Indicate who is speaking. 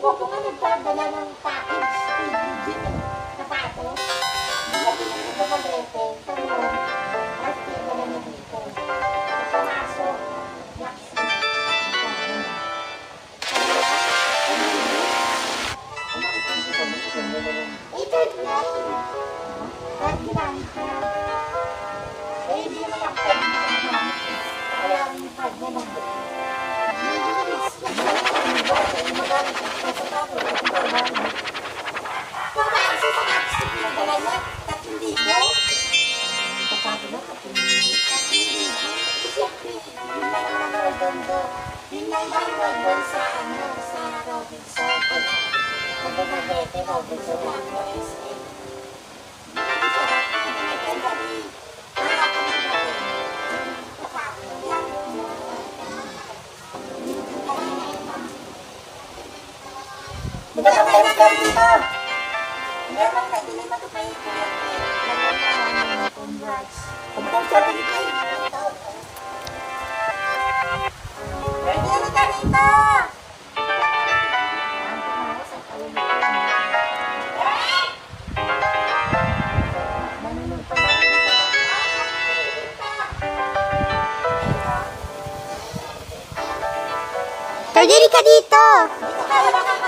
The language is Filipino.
Speaker 1: ko po nga nagdadala ng package, PBG, sapatos. Nilagyan ko sa malete, sa noon, at pinagdala na dito. Sa pumasok, vaccine. Ito na. At ginamit ko na. Eh, hindi naman ako ginamit. Kaya ang pag na lang. Kumain siya sa kapis na pinadala niya. 3,000. Kapag na, 3,000. Siyempre, yun lang naman ang Redondo. Yun lang ba ang doon sa Robinson? Nagdamagete, Robinson lang na SA. Hindi ka meron ka dito. Meron ka, hindi mo ito kayo kaya. Congrats. Kumutong sa dito eh. Ready na ka dito.
Speaker 2: Pwede ka dito.
Speaker 1: Dito ka,